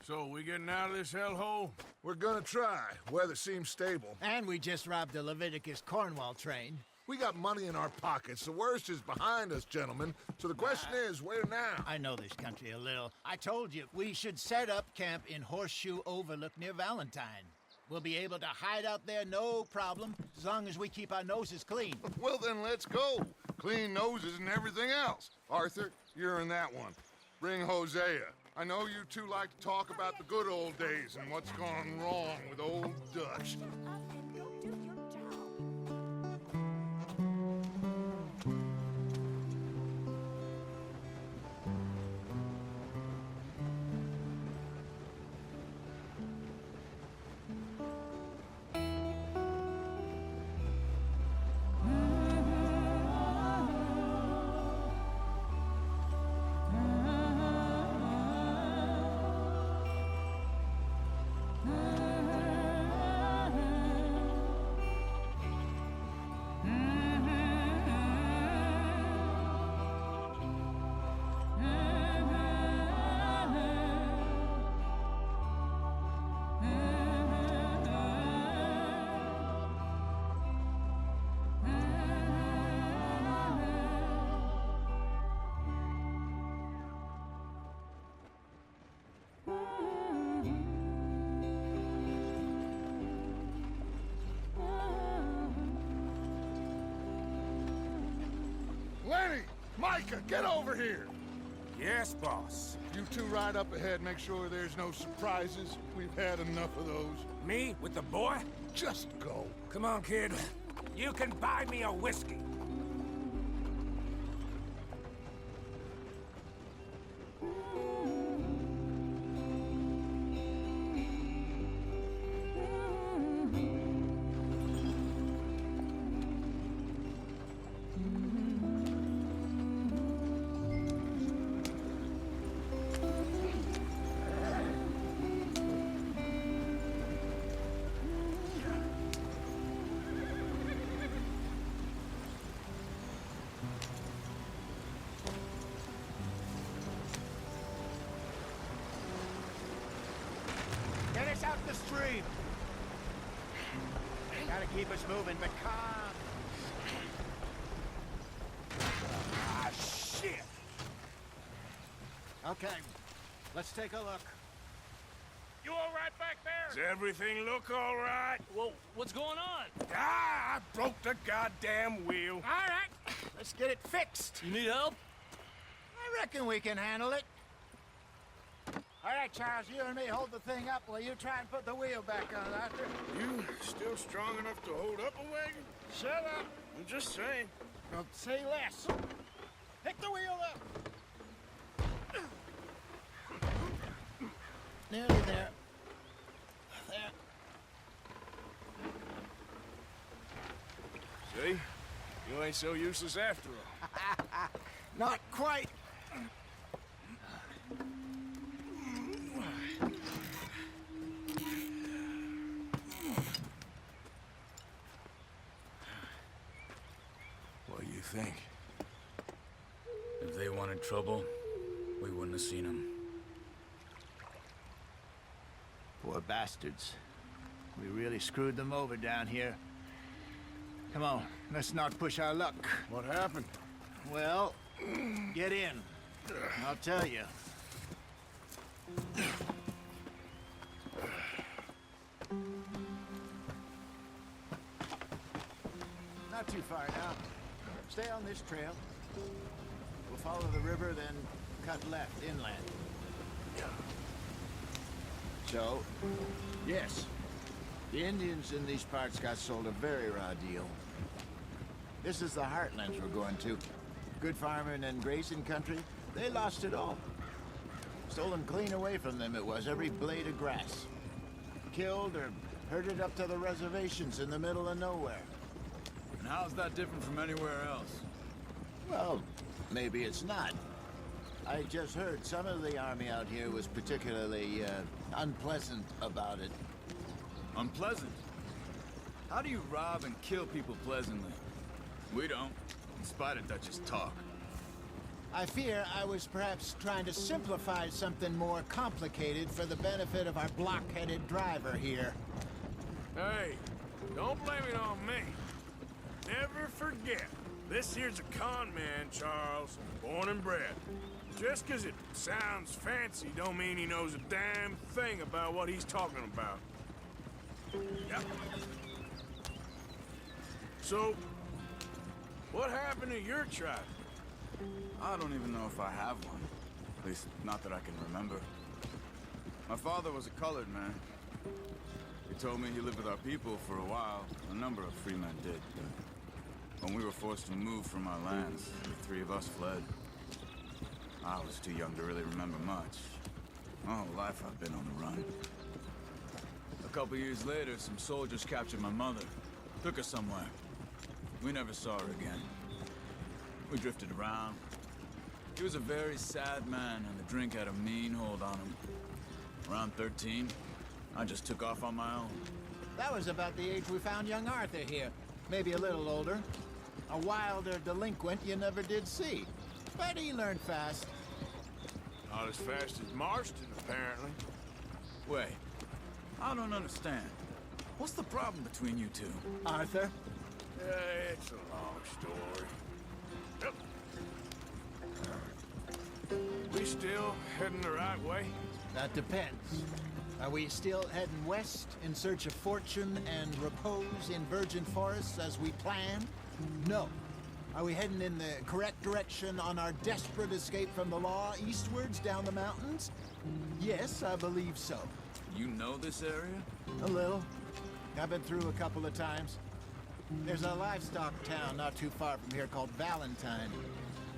So, we getting out of this hellhole? We're gonna try. Weather seems stable. And we just robbed the Leviticus Cornwall train. We got money in our pockets. The worst is behind us, gentlemen. So the question is, where now? I know this country a little. I told you, we should set up camp in Horseshoe Overlook near Valentine. We'll be able to hide out there, no problem, as long as we keep our noses clean. Well, then let's go. Clean noses and everything else. Arthur, you're in that one. Bring Hosea. I know you two like to talk about the good old days and what's gone wrong with old Dutch. Lenny! Micah, get over here! Yes, boss. You two ride up ahead, make sure there's no surprises. We've had enough of those. Me? With the boy? Just go. Come on, kid. You can buy me a whiskey. Get us out the stream. Gotta keep us moving, but calm. Ah, shit! Okay, let's take a look. You all right back there? Does everything look all right? Well, what's going on? Ah, I broke the goddamn wheel. All right, let's get it fixed. You need help? I reckon we can handle it. All right, Charles, you and me hold the thing up while you try and put the wheel back on, Arthur. You still strong enough to hold up a wagon? Shut up. I'm just saying. Don't say less. Pick the wheel up. Nearly there. There. See? You ain't so useless after all. Not quite. What do you think? If they wanted trouble, we wouldn't have seen them. Poor bastards. We really screwed them over down here. Come on, let's not push our luck. What happened? Well, get in. I'll tell you. Not too far now. Stay on this trail. We'll follow the river, then cut left inland. So, yes, the Indians in these parts got sold a very raw deal. This is the heartlands we're going to. Good farming and grazing country, they lost it all. Stolen clean away from them it was, every blade of grass. Killed or herded up to the reservations in the middle of nowhere. And how's that different from anywhere else? Well, maybe it's not. I just heard some of the army out here was particularly, unpleasant about it. Unpleasant? How do you rob and kill people pleasantly? We don't, in spite of Dutch's talk. I fear I was perhaps trying to simplify something more complicated for the benefit of our block-headed driver here. Hey, don't blame it on me. Never forget, this here's a con man, Charles, born and bred. Just 'cause it sounds fancy don't mean he knows a damn thing about what he's talking about. Yep. So, what happened to your tribe? I don't even know if I have one. At least, not that I can remember. My father was a colored man. He told me he lived with our people for a while. A number of free men did. When we were forced to move from our lands, the three of us fled. I was too young to really remember much. My whole life I've been on the run. A couple years later, some soldiers captured my mother. Took her somewhere. We never saw her again. We drifted around. He was a very sad man, and the drink had a mean hold on him. Around 13, I just took off on my own. That was about the age we found young Arthur here. Maybe a little older. A wilder delinquent you never did see. But he learned fast. Not as fast as Marston, apparently. Wait, I don't understand. What's the problem between you two? Arthur? It's a long story. Yep. We still heading the right way? That depends. Are we still heading west in search of fortune and repose in virgin forests as we planned? No. Are we heading in the correct direction on our desperate escape from the law eastwards down the mountains? Yes, I believe so. You know this area? A little. I've been through a couple of times. There's a livestock town not too far from here called Valentine.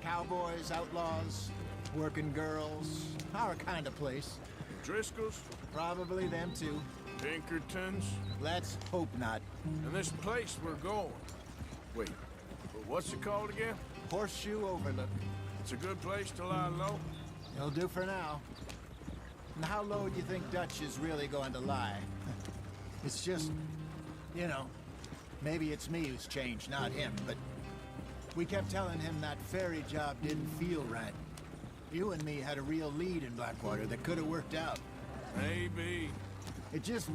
Cowboys, outlaws, working girls, our kind of place. Driscoll's? Probably them too. Pinkertons? Let's hope not. And this place we're going. Wait, but what's it called again? Horseshoe overlook. It's a good place to lie low? It'll do for now. And how low do you think Dutch is really going to lie? It's just, you know, maybe it's me who's changed, not him, but we kept telling him that ferry job didn't feel right. You and me had a real lead in Blackwater that could have worked out. Maybe. It just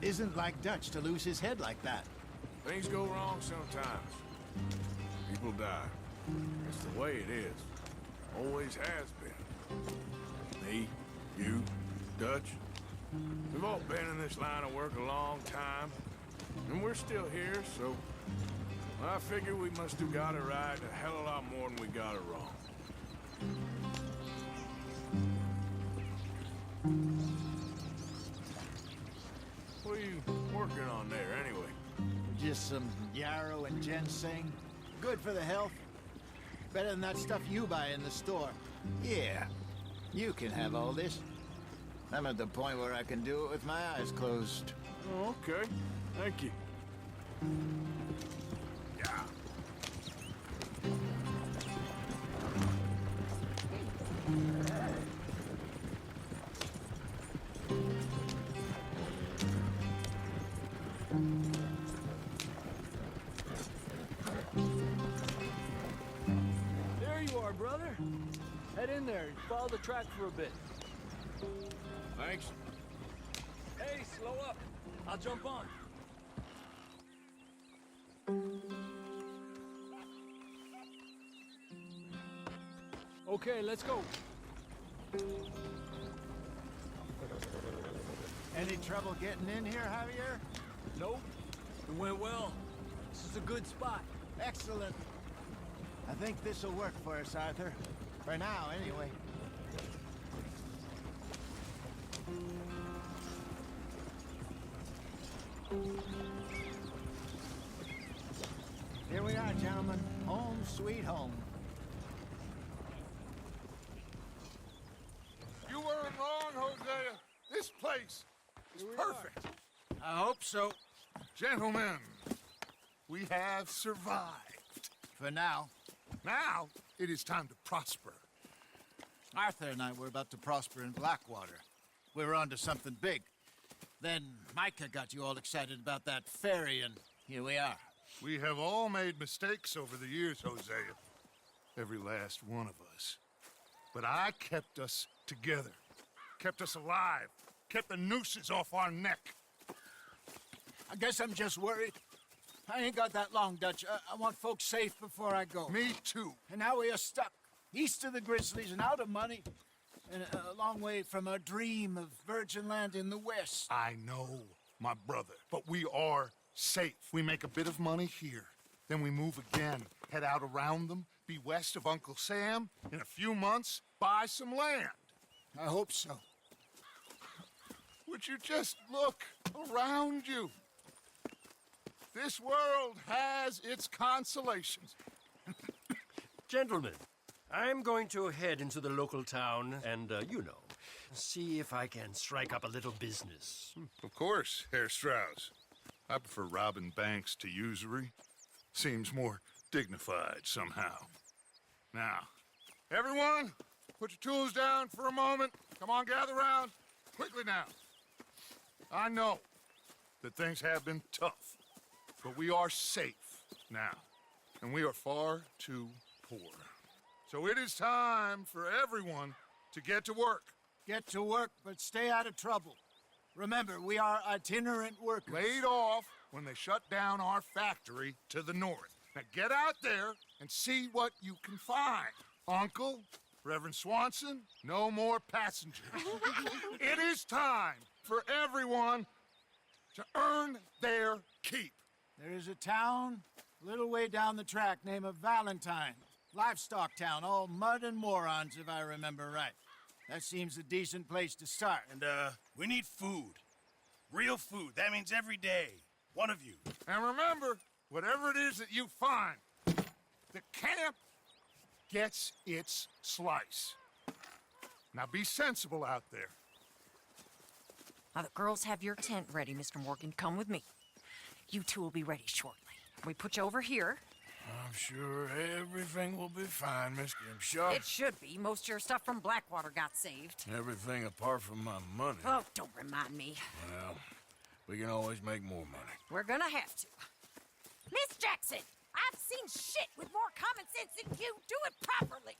isn't like Dutch to lose his head like that. Things go wrong sometimes. People die. It's the way it is. Always has been. Me, you, Dutch. We've all been in this line of work a long time. And we're still here, so I figure we must have got it right a hell of a lot more than we got it wrong. What are you working on there, anyway? Just some yarrow and ginseng. Good for the health. Better than that stuff you buy in the store. Yeah, you can have all this. I'm at the point where I can do it with my eyes closed. Oh, okay. Thank you. Yeah. There you are, brother. Head in there and follow the track for a bit. Thanks. Hey, slow up. I'll jump on. Okay, let's go. Any trouble getting in here, Javier? Nope. It went well. This is a good spot. Excellent. I think this'll work for us, Arthur. For now, anyway. Here we are, gentlemen. Home sweet home. You weren't wrong, Hosea. This place is perfect. I hope so. Gentlemen, we have survived. For now. Now, it is time to prosper. Arthur and I were about to prosper in Blackwater. We were onto something big. Then Micah got you all excited about that ferry, and here we are. We have all made mistakes over the years, Hosea. every last one of us. But I kept us together, kept us alive, kept the nooses off our neck. I guess I'm just worried. I ain't got that long, Dutch. I want folks safe before I go. Me too. And now we are stuck, east of the Grizzlies and out of money, and a long way from our dream of virgin land in the west. I know, my brother, but we are safe. We make a bit of money here, then we move again, head out around them, be west of Uncle Sam, in a few months, buy some land. I hope so. Would you just look around you? This world has its consolations. Gentlemen, I'm going to head into the local town and, see if I can strike up a little business. Of course, Herr Strauss. I prefer robbing banks to usury. Seems more dignified somehow. Now, everyone, put your tools down for a moment. Come on, gather round. Quickly now. I know that things have been tough, but we are safe now, and we are far too poor. So it is time for everyone to get to work. Get to work, but stay out of trouble. Remember, we are itinerant workers. Laid off when they shut down our factory to the north. Now get out there and see what you can find. Uncle, Reverend Swanson, no more passengers. It is time for everyone to earn their keep. There is a town a little way down the track named Valentine. Livestock town, all mud and morons, if I remember right. That seems a decent place to start. And, we need food. Real food. That means every day. One of you. And remember, whatever it is that you find, the camp gets its slice. Now be sensible out there. Now, the girls have your tent ready, Mr. Morgan. Come with me. You two will be ready shortly. We put you over here. I'm sure everything will be fine, Miss Grimshaw. It should be. Most of your stuff from Blackwater got saved. Everything apart from my money. Oh, don't remind me. Well, we can always make more money. We're gonna have to. Miss Jackson, I've seen shit with more common sense than you. Do it properly.